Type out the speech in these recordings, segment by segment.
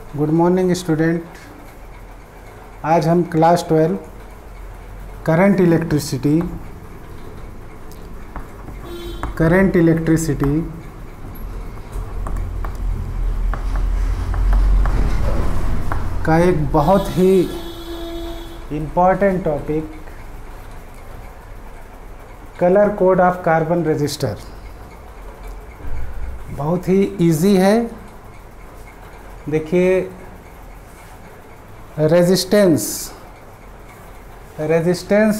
Good morning student. आज हम class 12 current electricity का एक बहुत ही important topic colour code of carbon resistor बहुत ही इजी है। देखिए, रेजिस्टेंस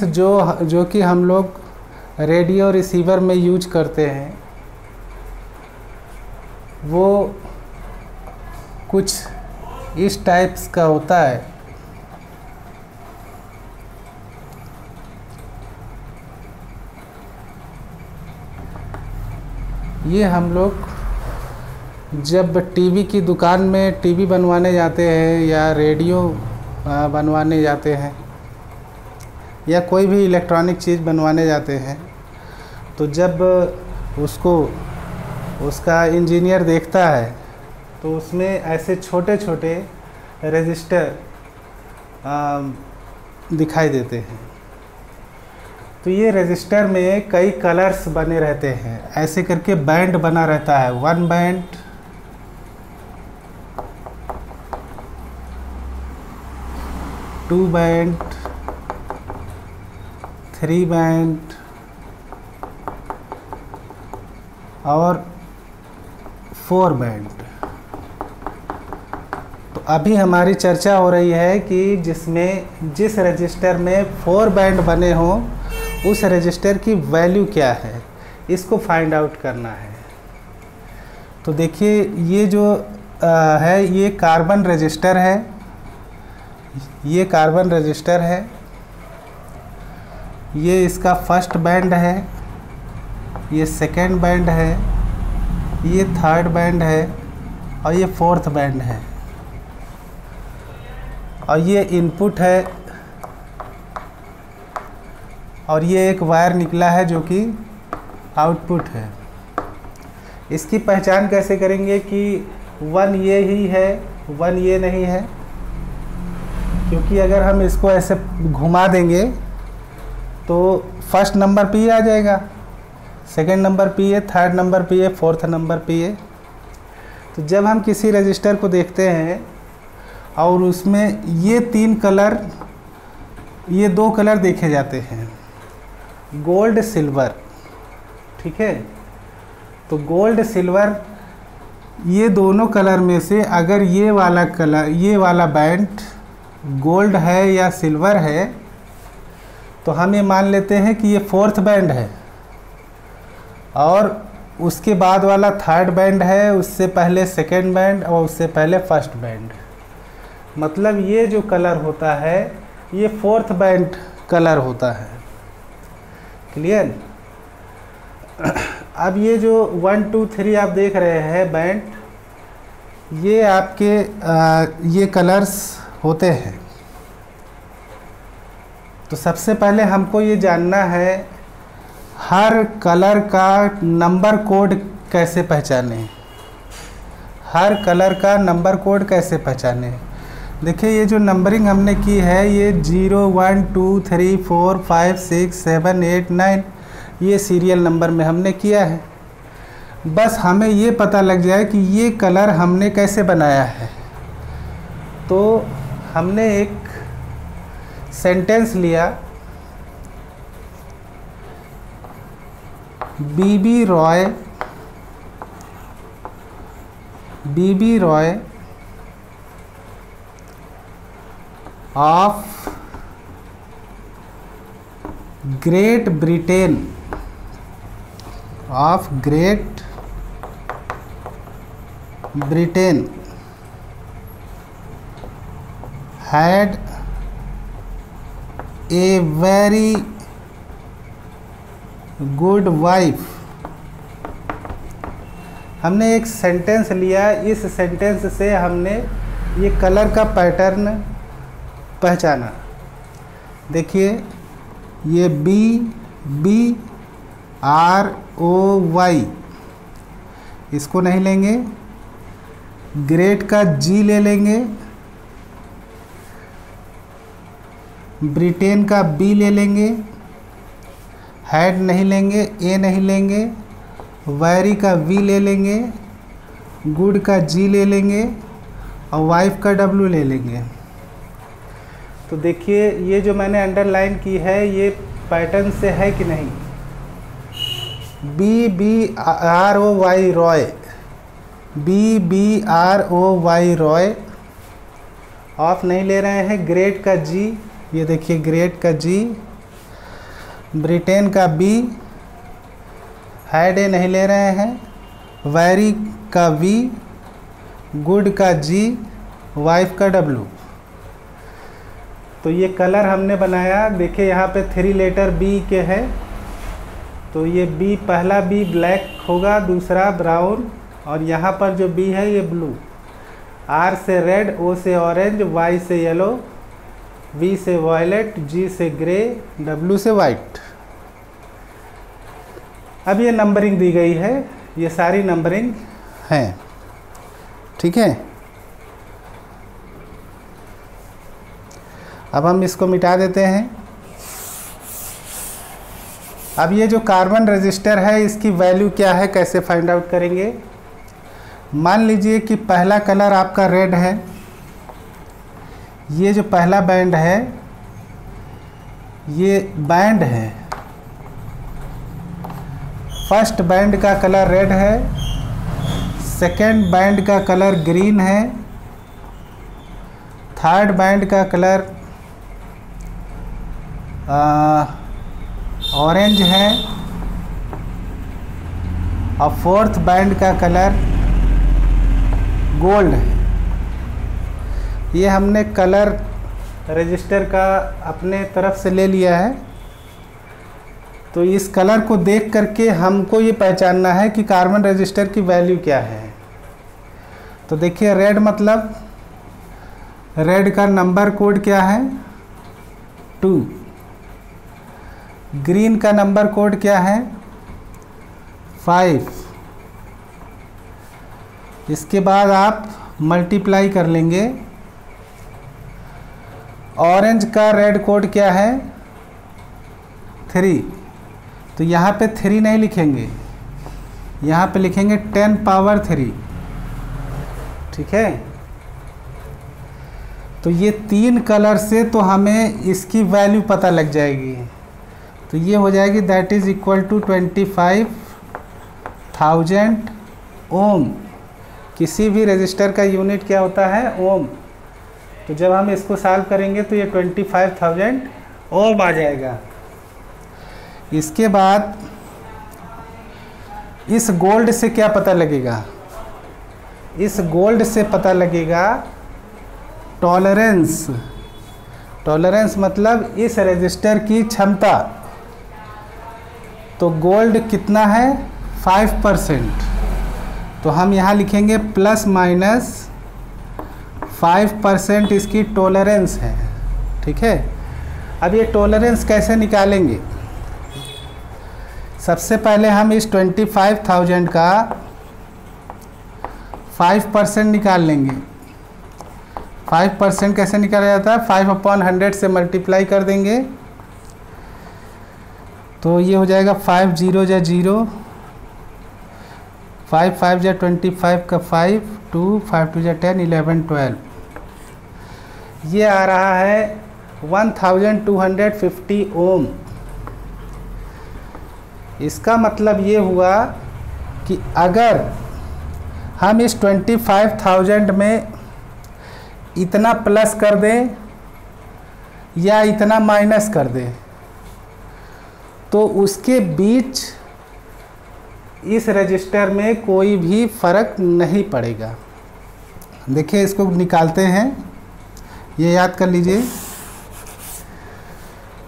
जो कि हम लोग रेडियो रिसीवर में यूज करते हैं, वो कुछ इस टाइप्स का होता है। ये हम लोग जब टीवी की दुकान में टीवी बनवाने जाते हैं या रेडियो बनवाने जाते हैं या कोई भी इलेक्ट्रॉनिक चीज़ बनवाने जाते हैं, तो जब उसका इंजीनियर देखता है तो उसमें ऐसे छोटे छोटे रजिस्टर दिखाई देते हैं। तो ये रजिस्टर में कई कलर्स बने रहते हैं, ऐसे करके बैंड बना रहता है। 1 बैंड, 2 बैंड, 3 बैंड और 4 बैंड। तो अभी हमारी चर्चा हो रही है कि जिस रजिस्टर में 4 बैंड बने हों उस रजिस्टर की वैल्यू क्या है, इसको फाइंड आउट करना है। तो देखिए, ये जो है ये कार्बन रजिस्टर है, ये कार्बन रजिस्टर है, ये इसका फर्स्ट बैंड है, ये सेकेंड बैंड है, ये थर्ड बैंड है और ये फोर्थ बैंड है। और ये इनपुट है और ये एक वायर निकला है जो कि आउटपुट है। इसकी पहचान कैसे करेंगे कि 1 ये ही है, 1 ये नहीं है, क्योंकि अगर हम इसको ऐसे घुमा देंगे तो फर्स्ट नंबर पे ये आ जाएगा, सेकंड नंबर पे ये, थर्ड नंबर पे ये, फोर्थ नंबर पे ये। तो जब हम किसी रजिस्टर को देखते हैं और उसमें ये 3 कलर, ये 2 कलर देखे जाते हैं, गोल्ड सिल्वर, ठीक है। तो गोल्ड सिल्वर, ये दोनों कलर में से अगर ये वाला कलर, ये वाला बैंड गोल्ड है या सिल्वर है, तो हम ये मान लेते हैं कि ये 4th बैंड है। और उसके बाद वाला 3rd बैंड है, उससे पहले 2nd बैंड और उससे पहले 1st बैंड। मतलब ये जो कलर होता है ये 4th बैंड कलर होता है। क्लियर? अब ये जो 1 2 3 आप देख रहे हैं बैंड, ये आपके ये कलर्स होते हैं। तो सबसे पहले हमको ये जानना है हर कलर का नंबर कोड कैसे पहचाने, हर कलर का नंबर कोड कैसे पहचाने। देखिए, ये जो नंबरिंग हमने की है ये 0 1 2 3 4 5 6 7 8 9 ये सीरियल नंबर में हमने किया है। बस हमें ये पता लग जाए कि ये कलर हमने कैसे बनाया है। तो हमने एक सेंटेंस लिया, BB Roy of Great Britain had a very good wife। हमने एक सेंटेंस लिया, इस सेंटेंस से हमने ये कलर का पैटर्न पहचाना। देखिए, ये BROY, इसको नहीं लेंगे, ग्रेड का जी ले लेंगे, ब्रिटेन का बी ले लेंगे, हेड नहीं लेंगे, ए नहीं लेंगे, वैरी का वी ले लेंगे, गुड का जी ले लेंगे और वाइफ का डब्ल्यू ले लेंगे। तो देखिए ये जो मैंने अंडरलाइन की है ये पैटर्न से है कि नहीं। B B R O Y Roy, B B R O Y Roy, of नहीं ले रहे हैं। ग्रेड का जी, ये देखिए ग्रेड का जी, ब्रिटेन का बी, हेड ए नहीं ले रहे हैं, वैरी का वी, गुड का जी, वाइफ का डब्ल्यू। तो ये कलर हमने बनाया, देखिए यहाँ पे 3 लेटर बी के है, तो ये बी, पहला बी ब्लैक होगा, दूसरा ब्राउन, और यहाँ पर जो बी है ये ब्लू। आर से रेड, ओ से ऑरेंज, वाई से येलो, वी से वॉयलेट, जी से ग्रे, डब्ल्यू से वाइट। अब ये नंबरिंग दी गई है, ये सारी नंबरिंग हैं, ठीक है। अब हम इसको मिटा देते हैं। अब ये जो कार्बन रजिस्टर है इसकी वैल्यू क्या है, कैसे फाइंड आउट करेंगे। मान लीजिए कि पहला कलर आपका रेड है, ये जो पहला बैंड है ये बैंड है, फर्स्ट बैंड का कलर रेड है, सेकेंड बैंड का कलर ग्रीन है, थर्ड बैंड का कलर ऑरेंज है और फोर्थ बैंड का कलर गोल्ड है। ये हमने कलर रजिस्टर का अपने तरफ से ले लिया है। तो इस कलर को देख करके हमको ये पहचानना है कि कार्बन रजिस्टर की वैल्यू क्या है। तो देखिए रेड मतलब रेड का नंबर कोड क्या है 2, ग्रीन का नंबर कोड क्या है 5। इसके बाद आप मल्टीप्लाई कर लेंगे। ऑरेंज का रेड कोड क्या है 3, तो यहाँ पे 3 नहीं लिखेंगे, यहाँ पे लिखेंगे 10 पावर 3, ठीक है। तो ये 3 कलर से तो हमें इसकी वैल्यू पता लग जाएगी। तो ये हो जाएगी दैट इज़ इक्वल टू 25,000 ओम। किसी भी रजिस्टर का यूनिट क्या होता है ओम। तो जब हम इसको सॉल्व करेंगे तो ये 25,000 ओम आ जाएगा। इसके बाद इस गोल्ड से क्या पता लगेगा, इस गोल्ड से पता लगेगा टॉलरेंस। टॉलरेंस मतलब इस रजिस्टर की क्षमता। तो गोल्ड कितना है 5%, तो हम यहाँ लिखेंगे प्लस माइनस 5% इसकी टॉलरेंस है, ठीक है। अब ये टॉलरेंस कैसे निकालेंगे। सबसे पहले हम इस 25,000 का 5% निकाल लेंगे। 5% कैसे निकाला जाता है, 5/100 से मल्टीप्लाई कर देंगे तो ये हो जाएगा 5 0 जा 0, 5 5 जा 25 का 5, 2 5 2 जा 10, 11 12। ये आ रहा है 1250 ओम। इसका मतलब ये हुआ कि अगर हम इस 25,000 में इतना प्लस कर दें या इतना माइनस कर दें तो उसके बीच इस रजिस्टर में कोई भी फर्क नहीं पड़ेगा। देखिए इसको निकालते हैं, ये याद कर लीजिए।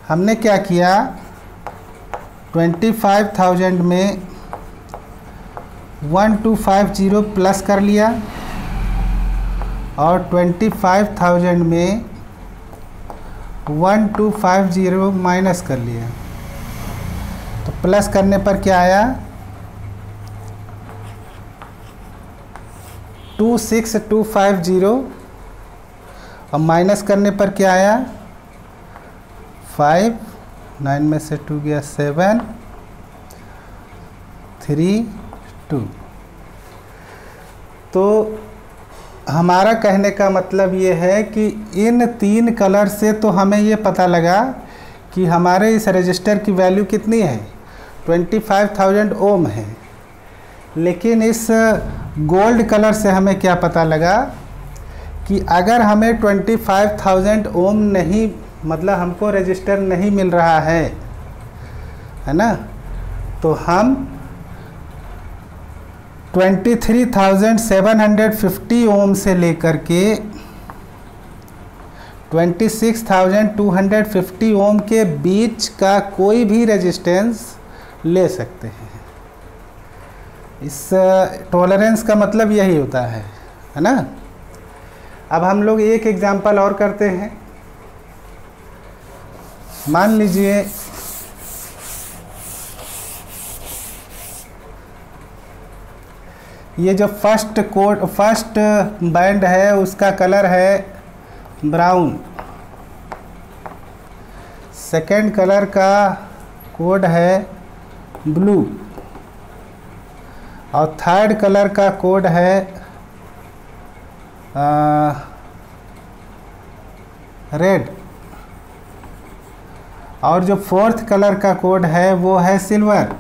हमने क्या किया 25,000 में 1250 प्लस कर लिया और 25,000 में 1250 माइनस कर लिया। तो प्लस करने पर क्या आया 26250 और माइनस करने पर क्या आया 5, 9 में से 2 गया 7, 3, 2। तो हमारा कहने का मतलब ये है कि इन 3 कलर से तो हमें ये पता लगा कि हमारे इस रजिस्टर की वैल्यू कितनी है 25,000 ओम है। लेकिन इस गोल्ड कलर से हमें क्या पता लगा कि अगर हमें 25,000 ओम नहीं, मतलब हमको रजिस्टर नहीं मिल रहा है ना, तो हम 23,750 ओम से लेकर के 26,250 ओम के बीच का कोई भी रेजिस्टेंस ले सकते हैं। इस टॉलरेंस का मतलब यही होता है ना। अब हम लोग एक एग्जांपल और करते हैं। मान लीजिए ये जो फर्स्ट बैंड है उसका कलर है ब्राउन, सेकेंड कलर का कोड है ब्लू और थर्ड कलर का कोड है रेड और जो फोर्थ कलर का कोड है वो है सिल्वर।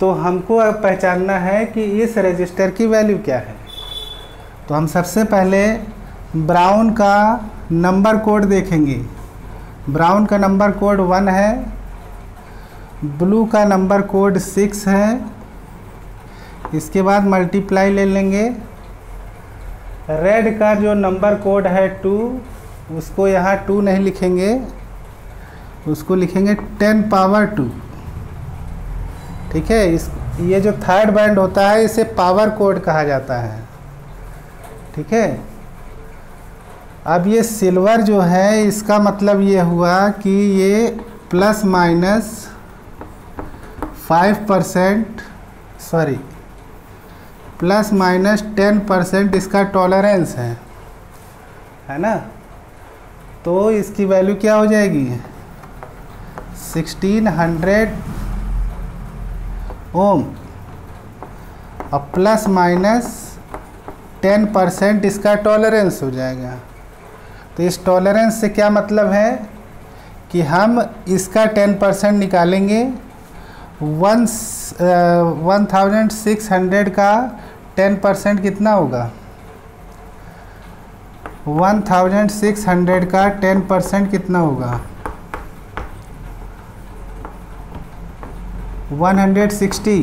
तो हमको अब पहचानना है कि इस रजिस्टर की वैल्यू क्या है। तो हम सबसे पहले ब्राउन का नंबर कोड देखेंगे। ब्राउन का नंबर कोड 1 है, ब्लू का नंबर कोड 6 है। इसके बाद मल्टीप्लाई ले लेंगे। रेड का जो नंबर कोड है 2, उसको यहाँ 2 नहीं लिखेंगे, उसको लिखेंगे 10 पावर 2। ठीक है। ये जो थर्ड बैंड होता है इसे पावर कोड कहा जाता है। ठीक है। अब ये सिल्वर जो है इसका मतलब ये हुआ कि ये plus minus 5%, sorry plus minus 10% इसका टॉलरेंस है ना। तो इसकी वैल्यू क्या हो जाएगी 1600 ओम और प्लस माइनस 10% इसका टॉलरेंस हो जाएगा। तो इस टॉलरेंस से क्या मतलब है कि हम इसका 10% निकालेंगे। 1600 का 10% कितना होगा 1600 का 10% कितना होगा 160।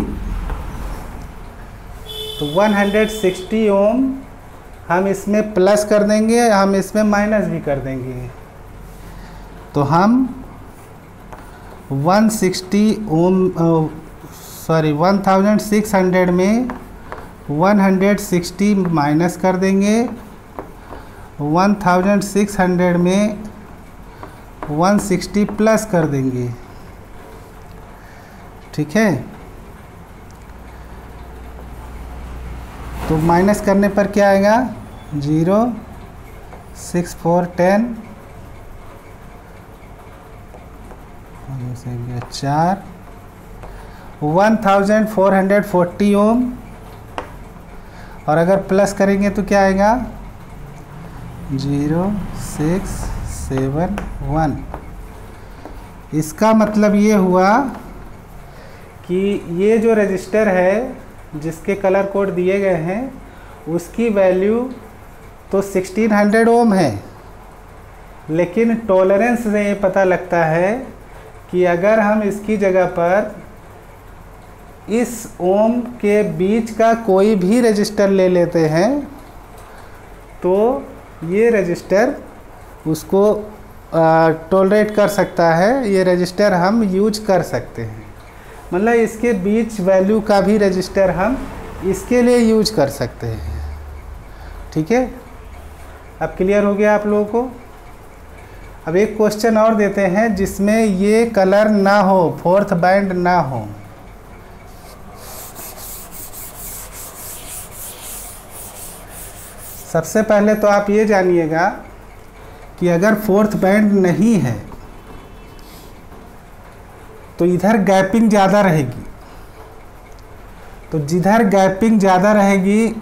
तो 160 ओम हम इसमें प्लस कर देंगे, हम इसमें माइनस भी कर देंगे। तो हम 1600 में 160 माइनस कर देंगे, 1600 में 160 प्लस कर देंगे। ठीक है। तो माइनस करने पर क्या आएगा 0, 6, 4, 10, 4, 1440 ओम। और अगर प्लस करेंगे तो क्या आएगा 0, 6, 7, 1। इसका मतलब ये हुआ कि ये जो रजिस्टर है जिसके कलर कोड दिए गए हैं उसकी वैल्यू तो 1600 ओम है, लेकिन टॉलरेंस से ये पता लगता है कि अगर हम इसकी जगह पर इस ओम के बीच का कोई भी रजिस्टर ले लेते हैं तो ये रजिस्टर उसको टॉलरेट कर सकता है, ये रजिस्टर हम यूज कर सकते हैं। मतलब इसके बीच वैल्यू का भी रजिस्टर हम इसके लिए यूज कर सकते हैं। ठीक है। अब क्लियर हो गया आप लोगों को। अब एक क्वेश्चन और देते हैं जिसमें ये कलर ना हो, फोर्थ बैंड ना हो। सबसे पहले तो आप ये जानिएगा कि अगर फोर्थ बैंड नहीं है तो इधर गैपिंग ज़्यादा रहेगी। तो जिधर गैपिंग ज़्यादा रहेगी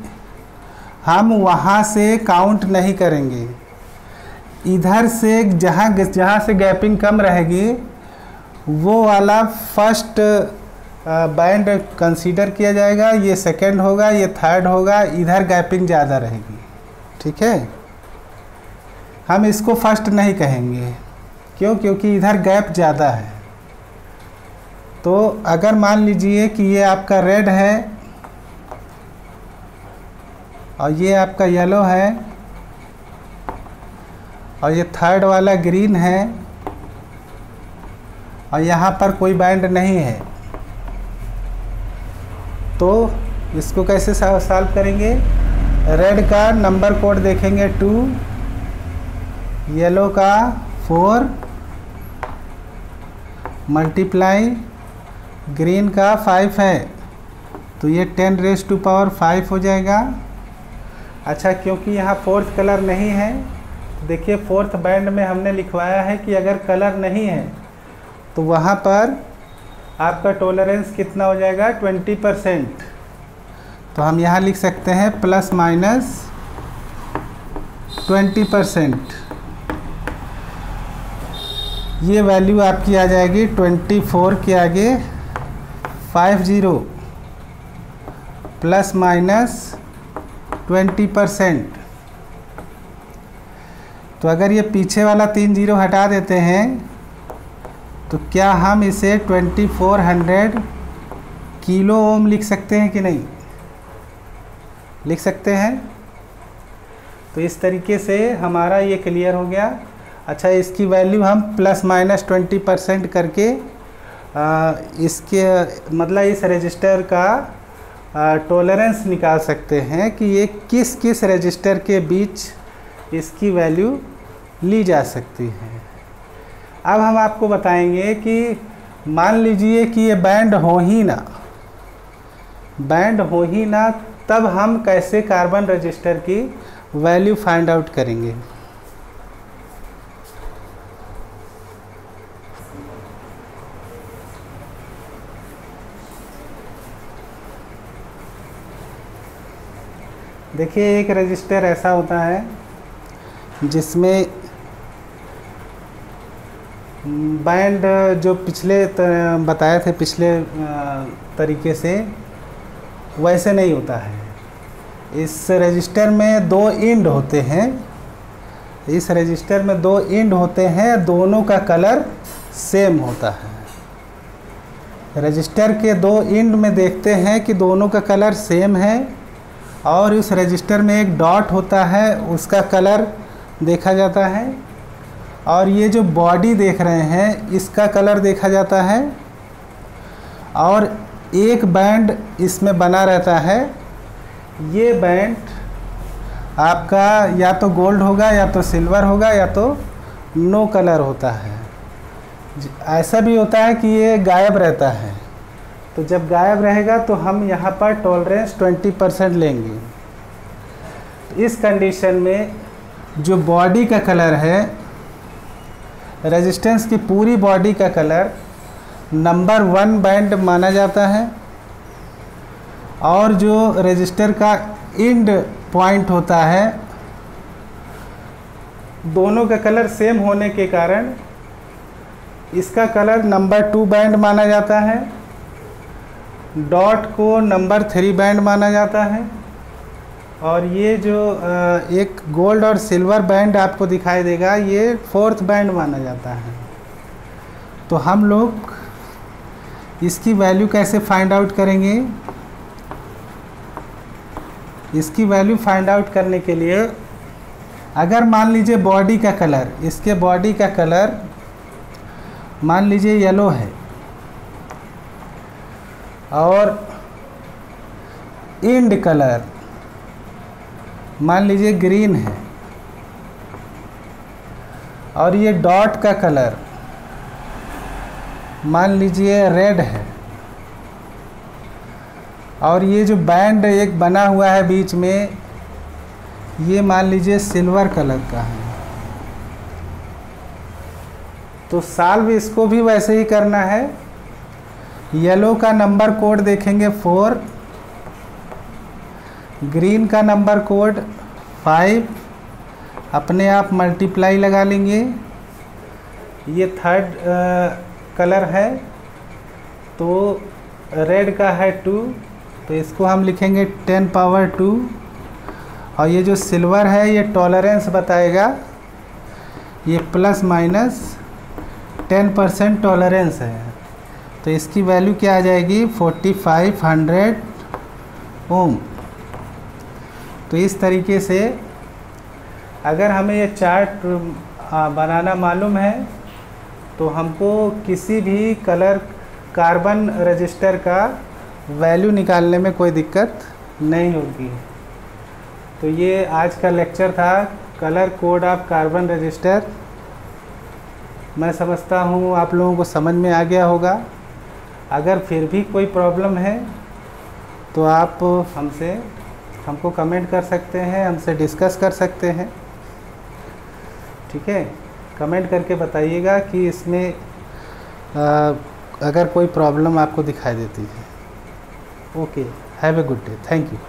हम वहाँ से काउंट नहीं करेंगे। इधर से जहाँ से गैपिंग कम रहेगी वो वाला फर्स्ट बैंड कंसीडर किया जाएगा, ये सेकंड होगा, ये थर्ड होगा, इधर गैपिंग ज़्यादा रहेगी। ठीक है, हम इसको फर्स्ट नहीं कहेंगे। क्यों? क्योंकि इधर गैप ज़्यादा है। तो अगर मान लीजिए कि ये आपका रेड है और ये आपका येलो है और ये थर्ड वाला ग्रीन है और यहाँ पर कोई बैंड नहीं है, तो इसको कैसे सॉल्व करेंगे? रेड का नंबर कोड देखेंगे 2, येलो का 4 मल्टीप्लाई ग्रीन का 5 है, तो ये 10⁵ हो जाएगा। अच्छा, क्योंकि यहाँ फोर्थ कलर नहीं है, देखिए फोर्थ बैंड में हमने लिखवाया है कि अगर कलर नहीं है तो वहाँ पर आपका टॉलरेंस कितना हो जाएगा? 20%। तो हम यहाँ लिख सकते हैं ±20%। ये वैल्यू आपकी आ जाएगी 24 के आगे 50 ±20%। तो अगर ये पीछे वाला 3 0 हटा देते हैं तो क्या हम इसे 2400 किलो ओम लिख सकते हैं कि नहीं? लिख सकते हैं। तो इस तरीके से हमारा ये क्लियर हो गया। अच्छा, इसकी वैल्यू हम ±20% करके इसके मतलब इस रजिस्टर का टॉलरेंस निकाल सकते हैं कि ये किस किस रजिस्टर के बीच इसकी वैल्यू ली जा सकती है। अब हम आपको बताएंगे कि मान लीजिए कि ये बैंड हो ही ना, तब हम कैसे कार्बन रजिस्टर की वैल्यू फाइंड आउट करेंगे। देखिए, एक रजिस्टर ऐसा होता है जिसमें बैंड जो पिछले बताए थे पिछले तरीके से वैसे नहीं होता है। इस रजिस्टर में 2 इंड होते हैं। इस रजिस्टर में 2 इंड होते हैं, दोनों का कलर सेम होता है। रजिस्टर के 2 इंड में देखते हैं कि दोनों का कलर सेम है और उस रजिस्टर में एक डॉट होता है, उसका कलर देखा जाता है। और ये जो बॉडी देख रहे हैं इसका कलर देखा जाता है और एक बैंड इसमें बना रहता है। ये बैंड आपका या तो गोल्ड होगा या तो सिल्वर होगा या तो नो कलर होता है। ऐसा भी होता है कि ये गायब रहता है। तो जब गायब रहेगा तो हम यहाँ पर टॉलरेंस 20% लेंगे। इस कंडीशन में जो बॉडी का कलर है, रेजिस्टेंस की पूरी बॉडी का कलर नंबर 1 बैंड माना जाता है और जो रेजिस्टर का इंड पॉइंट होता है, दोनों का कलर सेम होने के कारण इसका कलर नंबर 2 बैंड माना जाता है। डॉट को नंबर 3 बैंड माना जाता है और ये जो एक गोल्ड और सिल्वर बैंड आपको दिखाई देगा, ये 4th बैंड माना जाता है। तो हम लोग इसकी वैल्यू कैसे फाइंड आउट करेंगे? इसकी वैल्यू फाइंड आउट करने के लिए अगर मान लीजिए बॉडी का कलर, इसके बॉडी का कलर मान लीजिए येलो है और इंड कलर मान लीजिए ग्रीन है और ये डॉट का कलर मान लीजिए रेड है और ये जो बैंड एक बना हुआ है बीच में, ये मान लीजिए सिल्वर कलर का है, तो सॉल्व इसको भी वैसे ही करना है। येलो का नंबर कोड देखेंगे 4, ग्रीन का नंबर कोड 5, अपने आप मल्टीप्लाई लगा लेंगे। ये थर्ड कलर है, तो रेड का है 2, तो इसको हम लिखेंगे 10 पावर 2। और ये जो सिल्वर है ये टॉलरेंस बताएगा, ये प्लस माइनस 10% टॉलरेंस है, तो इसकी वैल्यू क्या आ जाएगी 4500 ओम। तो इस तरीके से अगर हमें ये चार्ट बनाना मालूम है तो हमको किसी भी कलर कार्बन रजिस्टर का वैल्यू निकालने में कोई दिक्कत नहीं होगी। तो ये आज का लेक्चर था colour code of carbon register. मैं समझता हूँ आप लोगों को समझ में आ गया होगा। अगर फिर भी कोई प्रॉब्लम है तो आप हमको कमेंट कर सकते हैं, हमसे डिस्कस कर सकते हैं। ठीक है, कमेंट करके बताइएगा कि इसमें अगर कोई प्रॉब्लम आपको दिखाई देती है। Okay, have a good day, thank you.